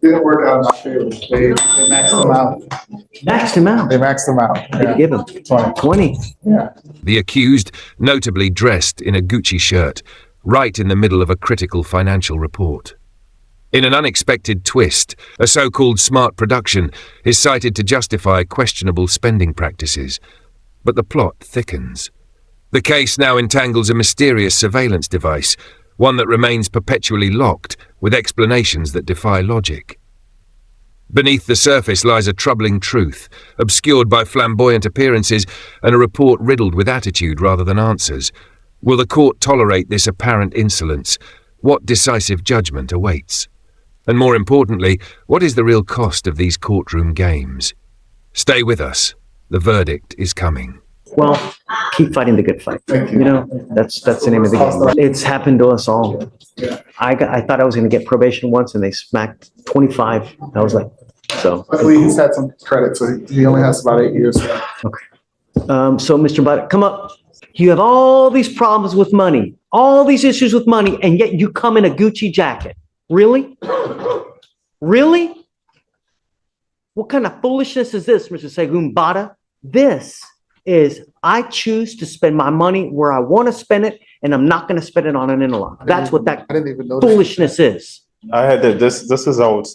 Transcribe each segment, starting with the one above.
Didn't work out in my favor. They maxed him out. Maxed him out. They maxed him out. Did you give him 20? Yeah. The accused, notably dressed in a Gucci shirt, right in the middle of a critical financial report. In an unexpected twist, a so-called smart production is cited to justify questionable spending practices, but the plot thickens. The case now entangles a mysterious surveillance device, one that remains perpetually locked with explanations that defy logic. Beneath the surface lies a troubling truth, obscured by flamboyant appearances and a report riddled with attitude rather than answers. Will the court tolerate this apparent insolence? What decisive judgment awaits? And more importantly, what is the real cost of these courtroom games? Stay with us. The verdict is coming. Well, keep fighting the good fight. You know, that's the name of the game. It's happened to us all. I thought I was going to get probation once, and they smacked 25. I was like, so. Luckily, he's had some credit, so he only has about 8 years. Okay. So, Mr. Butt, come up. You have all these problems with money, all these issues with money, and yet you come in a Gucci jacket. Really? Really? What kind of foolishness is this, Mr. Segumbada? This is, I choose to spend my money where I want to spend it, and I'm not going to spend it on an interlock. That's what that foolishness is. I had that. This is how it's.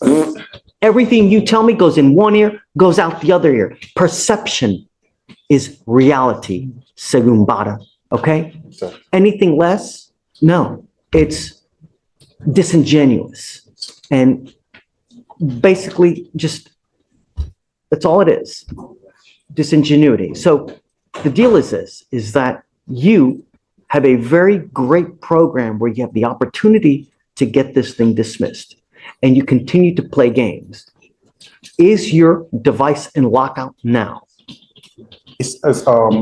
Everything you tell me goes in one ear, goes out the other ear. Perception is reality, Segumbada. Okay? Anything less? No. It's disingenuous. And basically just, that's all it is. Disingenuity. So the deal is this, is that you have a very great program where you have the opportunity to get this thing dismissed, and you continue to play games. Is your device in lockout now?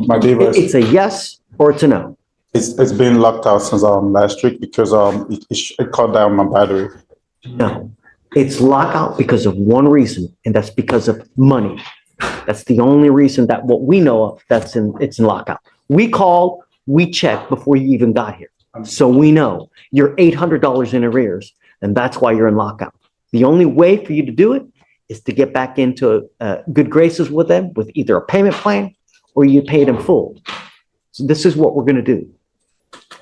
My device. It's a yes or it's a no? It's been locked out since last week because it cut down my battery. No, it's lockout because of one reason, and that's because of money. That's the only reason that what we know of it's in lockout. We called, we checked before you even got here. So we know you're $800 in arrears, and that's why you're in lockout. The only way for you to do it is to get back into good graces with them with either a payment plan or you pay it in full. So this is what we're going to do.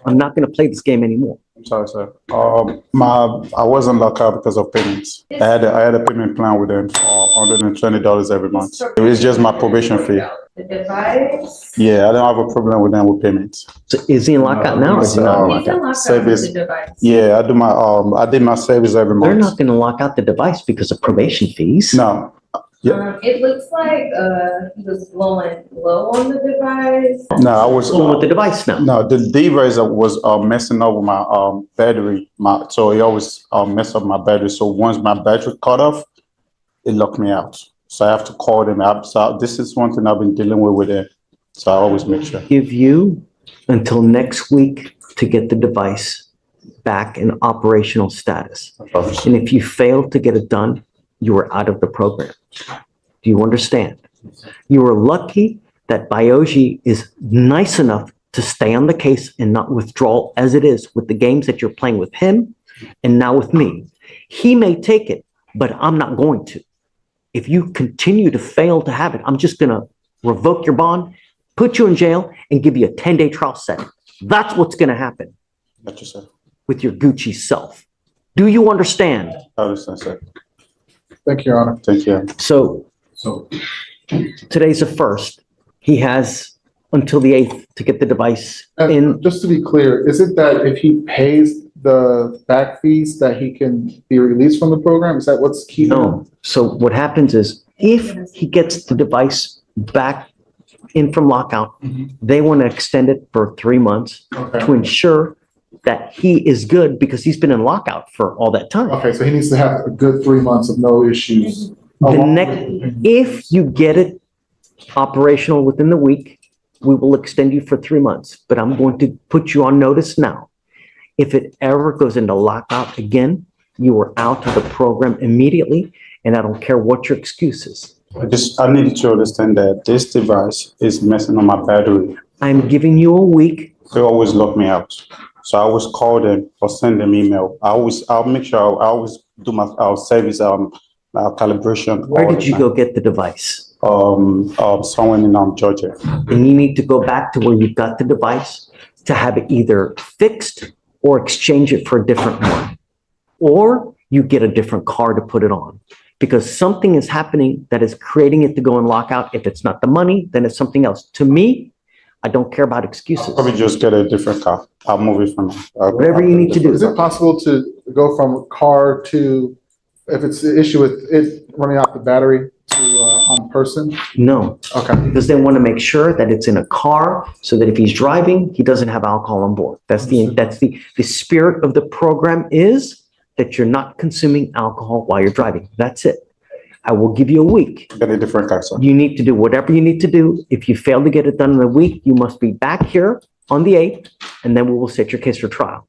I'm not going to play this game anymore. I'm sorry, sir. I wasn't locked out because of payments. I had a payment plan with them for $120 every month. It was just my probation fee. The device? Yeah, I don't have a problem with them with payments. So is he in lockout now or is he not in lockout? Service. Yeah, I did my service every month. They're not going to lock out the device because of probation fees. No. Yeah. It looks like he was blowing low on the device. No, I was What's wrong with the device now? No, the device was messing up with my battery. So it always messed up my battery. So once my battery cut off, it locked me out. So I have to call them up. So this is one thing I've been dealing with it. So I always make sure. Give you until next week to get the device back in operational status. And if you fail to get it done, you are out of the program. Do you understand? You are lucky that Bioji is nice enough to stay on the case and not withdraw as it is with the games that you're playing with him and now with me. He may take it, but I'm not going to. If you continue to fail to have it, I'm just going to revoke your bond, put you in jail, and give you a 10-day trial setting. That's what's going to happen. Thank you, sir. With your Gucci self. Do you understand? I understand, sir. Thank you, Your Honor. Thank you. So today's the 1st. He has until the 8th to get the device in. Just to be clear, is it that if he pays the back fees that he can be released from the program? Is that what's keeping him? No. So what happens is if he gets the device back in from lockout, they want to extend it for 3 months to ensure that he is good because he's been in lockout for all that time. Okay, so he needs to have a good 3 months of no issues. If you get it operational within the week, we will extend you for 3 months, but I'm going to put you on notice now. If it ever goes into lockout again, you are out of the program immediately, and I don't care what your excuse is. I need to understand that this device is messing on my battery. I'm giving you a week. They always lock me out. So I always call them or send them email. I'll make sure I always do my service calibration. Where all did the you time. go get the device? Someone in Georgia. And you need to go back to where you got the device to have it either fixed or exchange it for a different one. Or you get a different car to put it on. Because something is happening that is creating it to go and lock out. If it's not the money, then it's something else. To me, I don't care about excuses. Probably just get a different car. I'll move it from now. Whatever you need to do. Is it possible to go from car to, if it's the issue with it running out the battery, to on person? No, Okay. because they want to make sure that it's in a car so that if he's driving, he doesn't have alcohol on board. That's the spirit of the program is that you're not consuming alcohol while you're driving. That's it. I will give you a week. Get a different car, sir. You need to do whatever you need to do. If you fail to get it done in a week, you must be back here on the 8th, and then we will set your case for trial.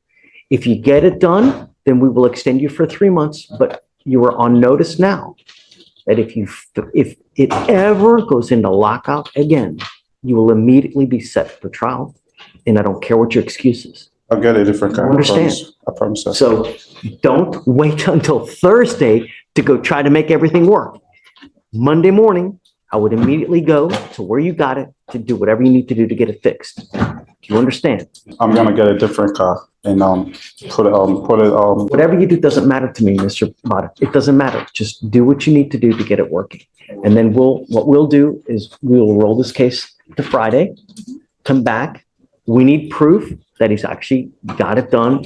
If you get it done, then we will extend you for 3 months, but you are on notice now that if it ever goes into lockout again, you will immediately be set for trial, and I don't care what your excuse is. I'll get a different car. Understand. I promise, sir. So don't wait until Thursday to go try to make everything work. Monday morning, I would immediately go to where you got it to do whatever you need to do to get it fixed. Do you understand? I'm gonna get a different car and put it Whatever you do doesn't matter to me, Mr. Mata. It doesn't matter. Just do what you need to do to get it working. And then what we'll do is we'll roll this case to Friday, come back. We need proof that he's actually got it done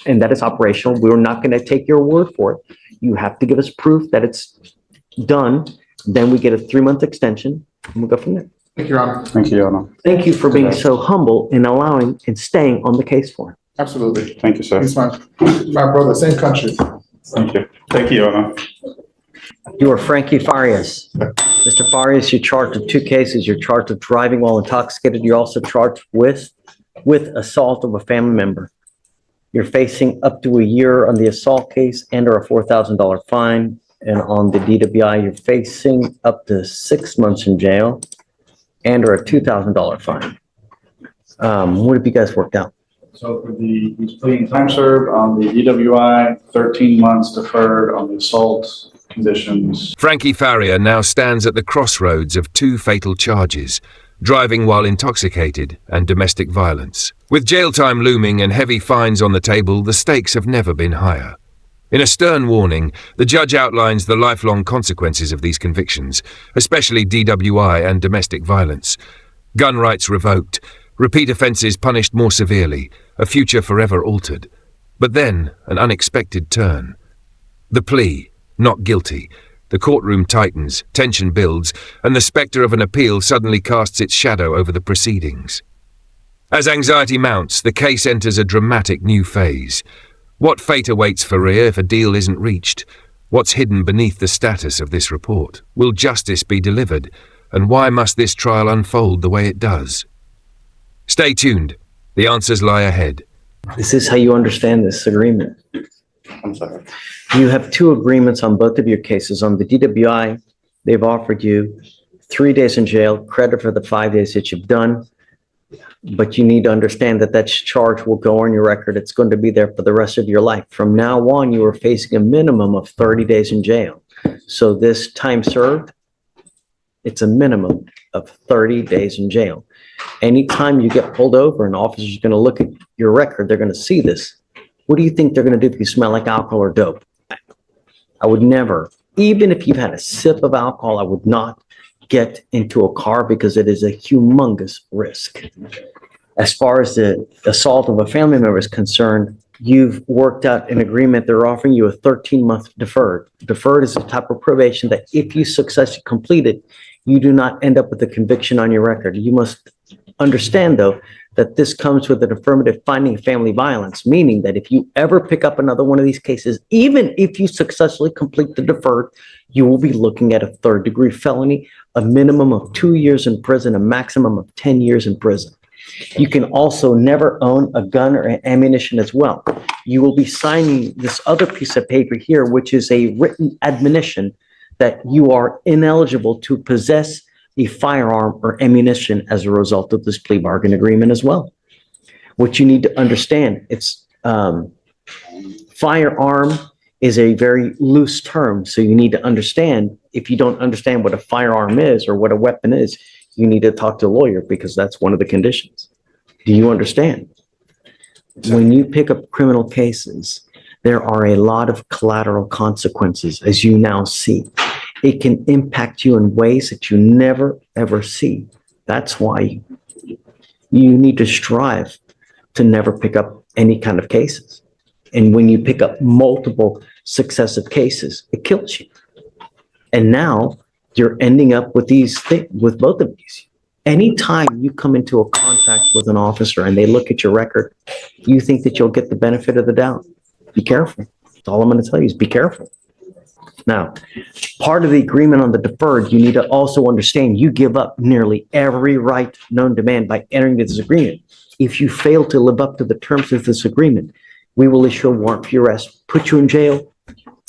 and that it's operational. We're not going to take your word for it. You have to give us proof that it's done. Then we get a 3-month extension and we'll go from there. Thank you, Your Honor. Thank you, Your Honor. Thank you for being so humble in allowing and staying on the case for him. Absolutely. Thank you, sir. He's my brother, same country. Thank you. Thank you, Your Honor. You are Frankie Farias. Mr. Farias, you're charged with 2 cases. You're charged with driving while intoxicated. You're also charged with assault of a family member. You're facing up to a year on the assault case and or a $4,000 fine. And on the DWI, you're facing up to 6 months in jail and or a $2,000 fine. What have you guys worked out? So for he's pleading time served on the DWI, 13 months deferred on the assault conditions. Frankie Faria now stands at the crossroads of 2 fatal charges: driving while intoxicated and domestic violence. With jail time looming and heavy fines on the table, the stakes have never been higher. In a stern warning, the judge outlines the lifelong consequences of these convictions, especially DWI and domestic violence. Gun rights revoked, repeat offences punished more severely, a future forever altered. But then, an unexpected turn. The plea, not guilty. The courtroom tightens, tension builds, and the spectre of an appeal suddenly casts its shadow over the proceedings. As anxiety mounts, the case enters a dramatic new phase. What fate awaits Faria if a deal isn't reached? What's hidden beneath the status of this report? Will justice be delivered? And why must this trial unfold the way it does? Stay tuned. The answers lie ahead. This is how you understand this agreement. I'm sorry. You have 2 agreements on both of your cases. On the DWI, they've offered you 3 days in jail, credit for the 5 days that you've done. But you need to understand that that charge will go on your record. It's going to be there for the rest of your life. From now on, you are facing a minimum of 30 days in jail. So this time served, it's a minimum of 30 days in jail. Anytime you get pulled over, an officer's going to look at your record, they're going to see this. What do you think they're going to do if you smell like alcohol or dope? I would never, even if you've had a sip of alcohol, I would not get into a car because it is a humongous risk. As far as the assault of a family member is concerned, you've worked out an agreement. They're offering you a 13-month deferred. Deferred is a type of probation that if you successfully complete it, you do not end up with a conviction on your record. You must understand, though, that this comes with an affirmative finding of family violence, meaning that if you ever pick up another one of these cases, even if you successfully complete the deferred, you will be looking at a 3rd-degree felony, a minimum of 2 years in prison, a maximum of 10 years in prison. You can also never own a gun or ammunition as well. You will be signing this other piece of paper here, which is a written admonition that you are ineligible to possess a firearm or ammunition as a result of this plea bargain agreement as well. What you need to understand, it's firearm is a very loose term. So you need to understand, if you don't understand what a firearm is or what a weapon is, you need to talk to a lawyer because that's one of the conditions. Do you understand? When you pick up criminal cases, there are a lot of collateral consequences, as you now see. It can impact you in ways that you never, ever see. That's why you need to strive to never pick up any kind of cases. And when you pick up multiple successive cases, it kills you. And now you're ending up with these things, with both of these. Anytime you come into a contact with an officer and they look at your record, you think that you'll get the benefit of the doubt. Be careful. That's all I'm going to tell you is be careful. Now, part of the agreement on the deferred, you need to also understand you give up nearly every right known to man by entering this agreement. If you fail to live up to the terms of this agreement, we will issue a warrant for your arrest, put you in jail,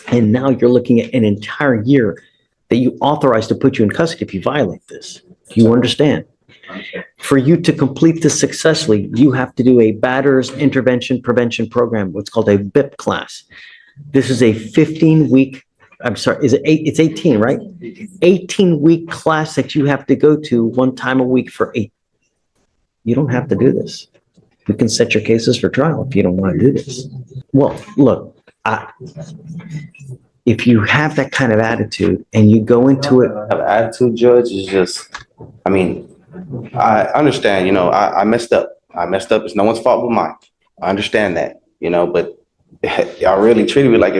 and now you're looking at an entire year that you authorize to put you in custody if you violate this. Do you understand? For you to complete this successfully, you have to do a batterers intervention prevention program, what's called a BIP class. This is a 15-week, I'm sorry, is it it's 18, right? 18-week class that you have to go to one time a week for 8. You don't have to do this. We can set your cases for trial if you don't want to do this. Well, look, if you have that kind of attitude and you go into it, Have attitude, Judge, is just, I mean, I understand, I messed up. I messed up. It's no one's fault but mine. I understand that, but y'all really treated me like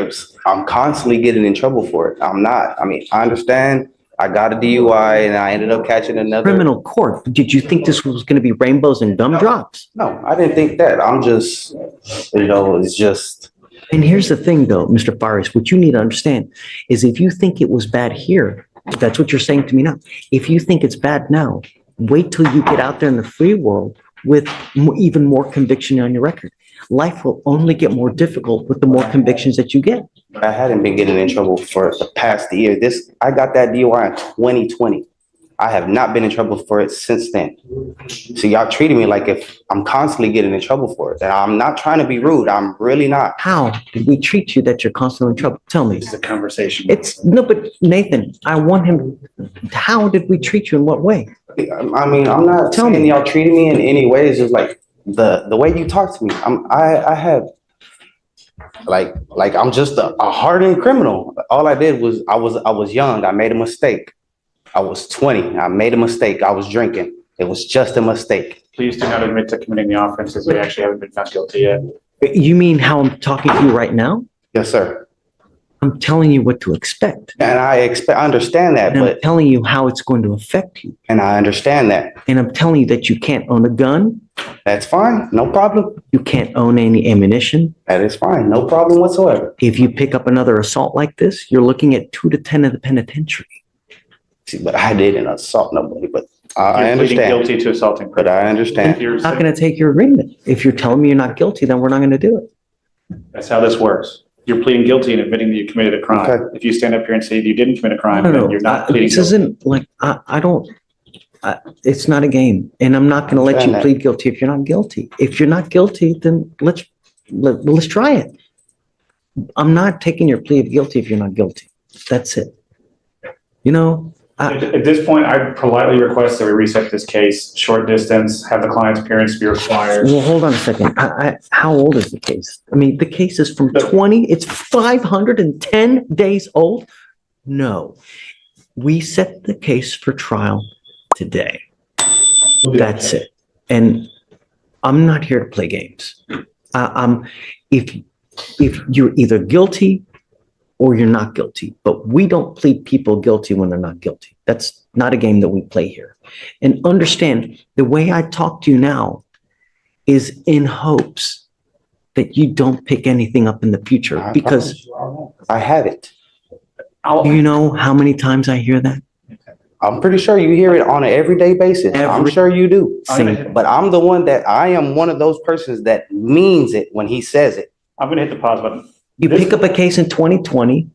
I'm constantly getting in trouble for it. I'm not. I mean, I understand. I got a DUI and I ended up catching another. criminal court, did you think this was going to be rainbows and gumdrops? No, I didn't think that. I'm just, it's just. And here's the thing though, Mr. Faris, what you need to understand is if you think it was bad here, that's what you're saying to me now. If you think it's bad now, wait till you get out there in the free world with even more conviction on your record. Life will only get more difficult with the more convictions that you get. I hadn't been getting in trouble for the past year. I got that DUI in 2020. I have not been in trouble for it since then. So y'all treating me like if I'm constantly getting in trouble for it. And I'm not trying to be rude. I'm really not. How did we treat you that you're constantly in trouble? Tell me. It's a conversation. No, but Nathan, I want him, how did we treat you in what way? I mean, I'm not Tell saying me. y'all treating me in any way. It's just like the way you talk to me. I have like I'm just a hardened criminal. All I did was I was young. I made a mistake. I was 20. I made a mistake. I was drinking. It was just a mistake. Please do not admit to committing the offenses. We actually haven't been found guilty yet. You mean how I'm talking to you right now? Yes, sir. I'm telling you what to expect. And I understand that, And I'm but telling you how it's going to affect you. and I understand that. And I'm telling you that you can't own a gun. That's fine. No problem. You can't own any ammunition. That is fine. No problem whatsoever. If you pick up another assault like this, you're looking at 2 to 10 in the penitentiary. See, but I didn't assault nobody, but I You're pleading understand. guilty to assaulting. But I understand. You're- I'm not going to take your agreement. If you're telling me you're not guilty, then we're not going to do it. That's how this works. You're pleading guilty and admitting that you committed a crime. Okay. If you stand up here and say you didn't commit a crime, No, then you're not pleading this guilty. isn't like, it's not a game. And I'm not going to let you Understand that. plead guilty if you're not guilty. If you're not guilty, then let's try it. I'm not taking your plea of guilty if you're not guilty. That's it. At this point, I politely request that we reset this case, short distance, have the client's appearance be required. Well, hold on a second. How old is the case? I mean, the case is from 20, it's 510 days old? No. We set the case for trial today. That's it. And I'm not here to play games. If you're either guilty or you're not guilty, but we don't plead people guilty when they're not guilty. That's not a game that we play here. And understand, the way I talk to you now is in hopes that you don't pick anything up in the future, I because promise you, I haven't. do you know how many times I hear that? I'm pretty sure you hear it on an everyday basis. I'm Every- sure you do. Same. But I am one of those persons that means it when he says it. I'm going to hit the pause button. You pick up a case in 2020,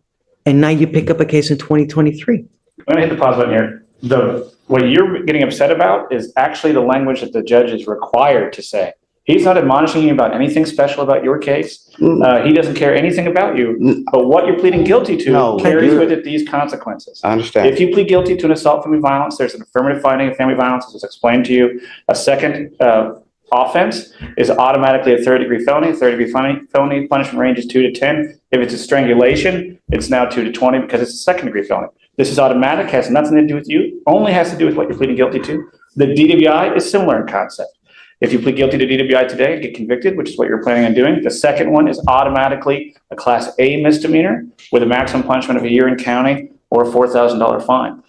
and now you pick up a case in 2023. I'm going to hit the pause button here. What you're getting upset about is actually the language that the judge is required to say. He's not admonishing you about anything special about your case. He doesn't care anything about you, but what you're pleading guilty to No, carries you're- with it these consequences. I understand. If you plead guilty to an assault family violence, there's an affirmative finding of family violence, as was explained to you. A second offense is automatically a third-degree felony. Third-degree felony punishment range is 2 to 10. If it's a strangulation, it's now 2 to 20 because it's a second-degree felony. This is automatic, has nothing to do with you, only has to do with what you're pleading guilty to. The DWI is similar in concept. If you plead guilty to DWI today and get convicted, which is what you're planning on doing, the second one is automatically a Class A misdemeanor with a maximum punishment of a year in county or a $4,000 fine.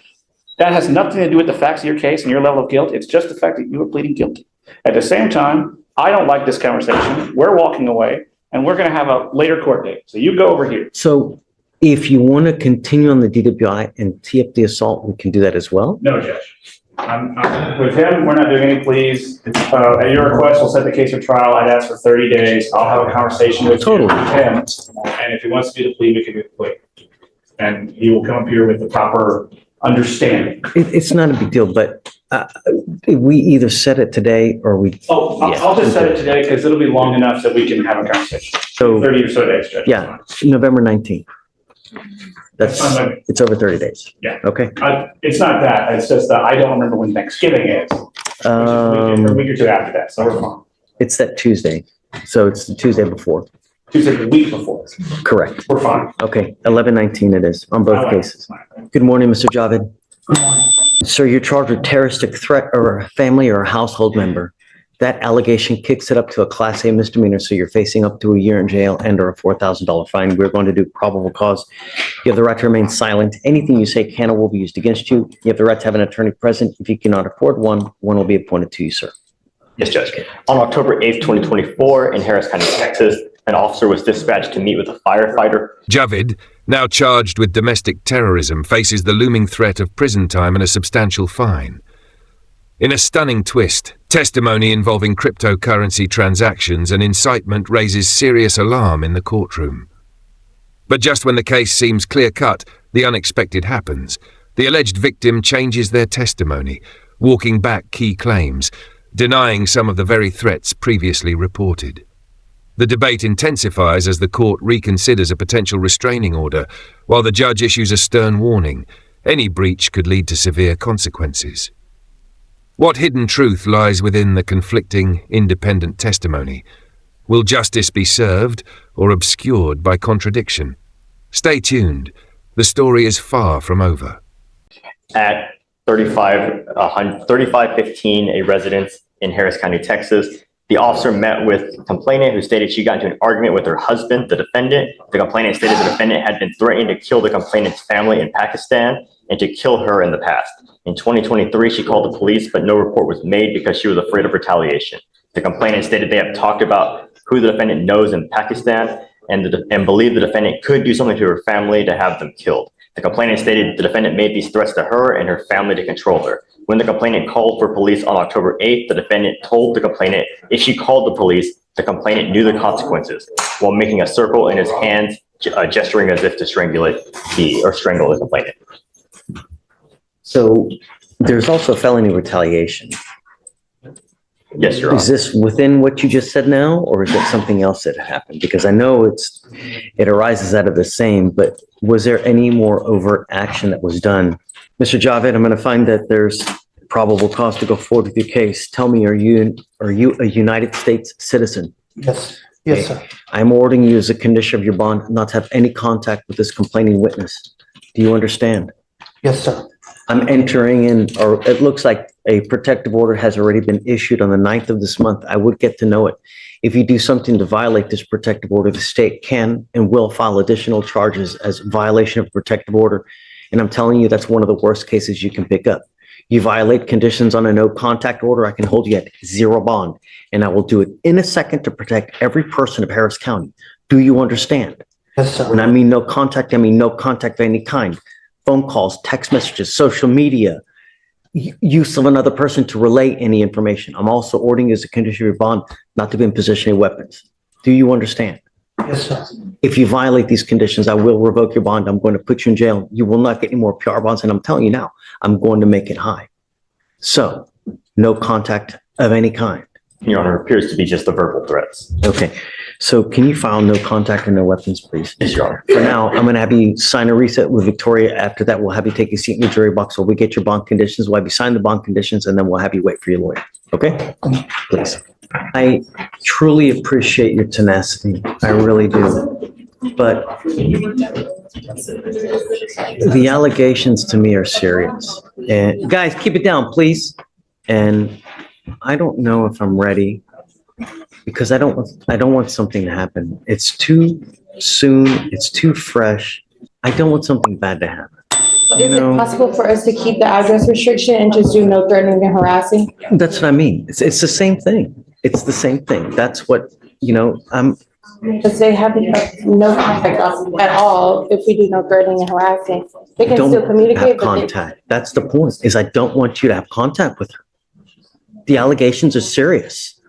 That has nothing to do with the facts of your case and your level of guilt. It's just the fact that you are pleading guilty. At the same time, I don't like this conversation. We're walking away and we're going to have a later court date. So you go over here. So if you want to continue on the DWI and tee up the assault, we can do that as well. No, Judge. With him, we're not doing any pleas. At your request, we'll set the case for trial. I'd ask for 30 days. I'll have a conversation with Totally. him. And if he wants to do the plea, we can do the plea. And he will come up here with the proper understanding. It's not a big deal, but we either set it today or we, Oh, I'll just set it today because it'll be long enough that we can have a conversation. so, 30 or so days, Judge. yeah, November 19th. That's, That's fine, it's over 30 days. Yeah. Okay. It's not that. It's just that I don't remember when Thanksgiving is. Which is a week or two after that. So we're fine. It's that Tuesday. So it's the Tuesday before. Tuesday, the week before. Correct. We're fine. Okay, 11/19 it is on I both like cases. it. Good morning, Mr. Javed. Sir, you're charged with terroristic threat or a family or a household member. That allegation kicks it up to a Class A misdemeanor, so you're facing up to a year in jail and or a $4,000 fine. We're going to do probable cause. You have the right to remain silent. Anything you say can or will be used against you. You have the right to have an attorney present. If you cannot afford one, one will be appointed to you, sir. Yes, Judge. On October 8th, 2024, in Harris County, Texas, an officer was dispatched to meet with a firefighter. Javid, now charged with domestic terrorism, faces the looming threat of prison time and a substantial fine. In a stunning twist, testimony involving cryptocurrency transactions and incitement raises serious alarm in the courtroom. But just when the case seems clear-cut, the unexpected happens. The alleged victim changes their testimony, walking back key claims, denying some of the very threats previously reported. The debate intensifies as the court reconsiders a potential restraining order, while the judge issues a stern warning. Any breach could lead to severe consequences. What hidden truth lies within the conflicting, independent testimony? Will justice be served or obscured by contradiction? Stay tuned. The story is far from over. At 3515, a residence in Harris County, Texas, the officer met with the complainant, who stated she got into an argument with her husband, the defendant. The complainant stated the defendant had been threatening to kill the complainant's family in Pakistan and to kill her in the past. In 2023, she called the police, but no report was made because she was afraid of retaliation. The complainant stated they have talked about who the defendant knows in Pakistan and believed the defendant could do something to her family to have them killed. The complainant stated the defendant made these threats to her and her family to control her. When the complainant called for police on October 8th, the defendant told the complainant if she called the police, the complainant knew the consequences, while making a circle in his hands, gesturing as if to strangle the complainant. So there's also felony retaliation. Yes, Your Honor. Is this within what you just said now, or is it something else that happened? Because I know it arises out of the same, but was there any more overt action that was done? Mr. Javed, I'm going to find that there's probable cause to go forward with your case. Tell me, are you a United States citizen? Yes, yes, sir. I'm ordering you as a condition of your bond not to have any contact with this complaining witness. Do you understand? Yes, sir. I'm entering in, or it looks like a protective order has already been issued on the 9th of this month. I would get to know it. If you do something to violate this protective order, the state can and will file additional charges as violation of protective order. And I'm telling you, that's one of the worst cases you can pick up. You violate conditions on a no contact order, I can hold you at zero bond, and I will do it in a second to protect every person of Harris County. Do you understand? Yes, sir. When I mean no contact, I mean no contact of any kind. Phone calls, text messages, social media, use of another person to relay any information. I'm also ordering you as a condition of your bond not to be in possession of weapons. Do you understand? Yes, sir. If you violate these conditions, I will revoke your bond. I'm going to put you in jail. You will not get any more PR bonds. And I'm telling you now, I'm going to make it high. So no contact of any kind. Your Honor, appears to be just the verbal threats. Okay, so can you file no contact and no weapons, please? Yes, Your Honor. For now, I'm gonna have you sign a reset with Victoria. After that, we'll have you take a seat in the jury box while we get your bond conditions. We'll have you sign the bond conditions, and then we'll have you wait for your lawyer, okay? Please. I truly appreciate your tenacity. I really do. But the allegations to me are serious. And guys, keep it down, please. And I don't know if I'm ready because I don't want something to happen. It's too soon. It's too fresh. I don't want something bad to happen. Is it possible for us to keep the address restriction and just do no threatening and harassing? That's what I mean. It's the same thing. It's the same thing. That's what, Because they have no contact at all if we do no threatening and harassing. They can still don't have communicate, but contact. That's the point, is I don't want you to have contact with her. The allegations are serious.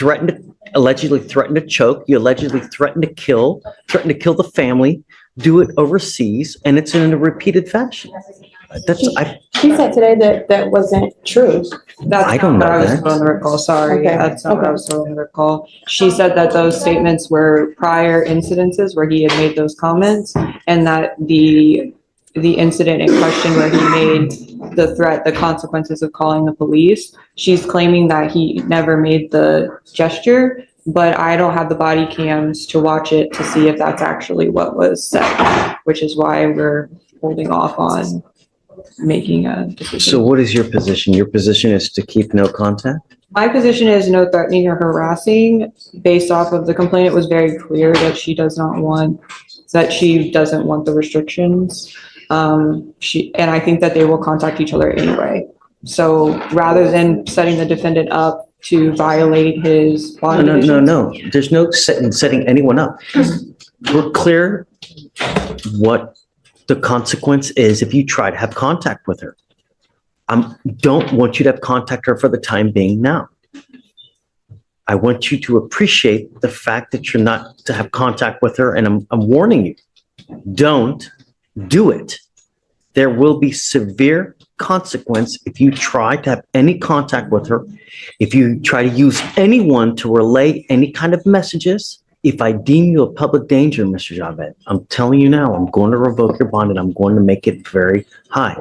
You allegedly threatened to choke, you allegedly threatened to kill the family, do it overseas, and it's in a repeated fashion. she said today that that wasn't true. That's I don't not what know I was that. told on the recall, sorry, Okay, that's not what I okay. was told on the recall. She said that those statements were prior incidences where he had made those comments, and that the incident in question where he made the threat, the consequences of calling the police, she's claiming that he never made the gesture, but I don't have the body cams to watch it to see if that's actually what was said, which is why we're holding off on making a decision. So what is your position? Your position is to keep no contact? My position is no threatening or harassing. Based off of the complaint, it was very clear that she doesn't want the restrictions. And I think that they will contact each other anyway. So rather than setting the defendant up to violate his bond conditions. No. There's no setting anyone up. We're clear what the consequence is if you try to have contact with her. I don't want you to have contact her for the time being now. I want you to appreciate the fact that you're not to have contact with her, and I'm warning you, don't do it. There will be severe consequence if you try to have any contact with her, if you try to use anyone to relay any kind of messages. If I deem you a public danger, Mr. Javed, I'm telling you now, I'm going to revoke your bond and I'm going to make it very high.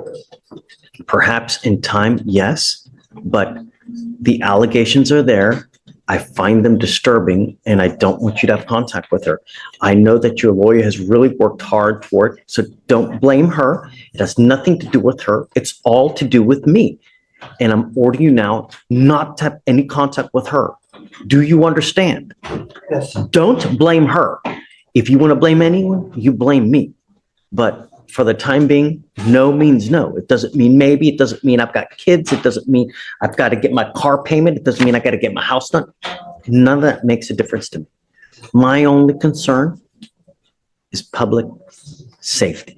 Perhaps in time, yes, but the allegations are there. I find them disturbing and I don't want you to have contact with her. I know that your lawyer has really worked hard for it, so don't blame her. It has nothing to do with her. It's all to do with me. And I'm ordering you now not to have any contact with her. Do you understand? Yes, sir. Don't blame her. If you want to blame anyone, you blame me. But for the time being, no means no. It doesn't mean maybe. It doesn't mean I've got kids. It doesn't mean I've got to get my car payment. It doesn't mean I got to get my house done. None of that makes a difference to me. My only concern is public safety.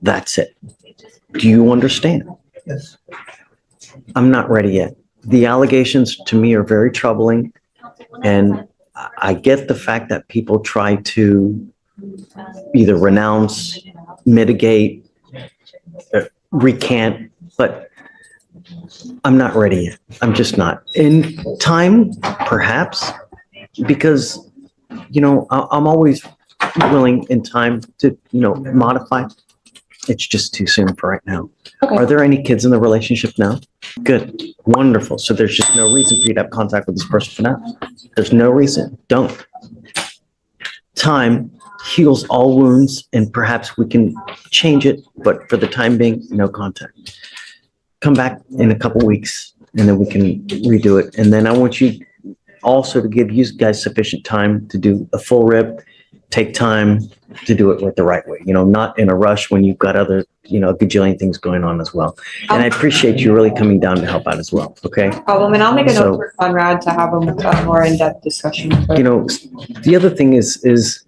That's it. Do you understand? Yes. I'm not ready yet. The allegations to me are very troubling. And I get the fact that people try to either renounce, mitigate, recant, but I'm not ready yet. I'm just not. In time, perhaps, because, I'm always willing in time to, modify. It's just too soon for right now. Okay. Are there any kids in the relationship now? Good, wonderful. So there's just no reason for you to have contact with this person for now. There's no reason. Don't. Time heals all wounds and perhaps we can change it, but for the time being, no contact. Come back in a couple weeks and then we can redo it. And then I want you also to give you guys sufficient time to do a full rip, take time to do it the right way, not in a rush when you've got other, a gajillion things going on as well. And I appreciate you really coming down to help out as well, okay? Problem, and I'll make a So- note for Conrad to have a more in-depth discussion. The other thing is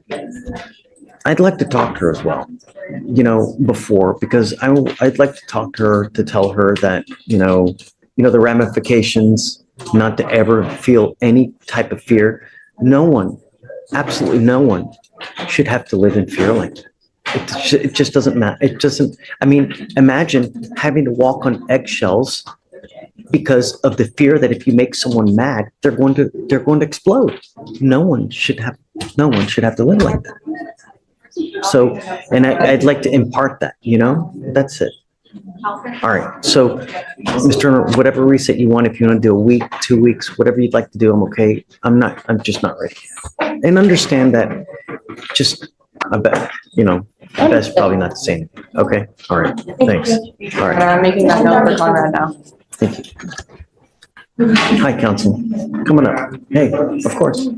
I'd like to talk to her as well, before, because I'd like to talk to her to tell her that, the ramifications, not to ever feel any type of fear. No one, absolutely no one should have to live in fear like that. It just doesn't matter. Imagine having to walk on eggshells because of the fear that if you make someone mad, they're going to explode. No one should have to live like that. So, and I'd like to impart that, that's it. All right. So, Mr. Turner, whatever reset you want, if you want to do a week, 2 weeks, whatever you'd like to do, I'm okay. I'm just not ready. And understand that just, I bet, that's probably not the same. Okay. All right. Thanks. All right. I'm making that note for Conrad now. Thank you. Hi, counsel. Coming up. Hey, of course.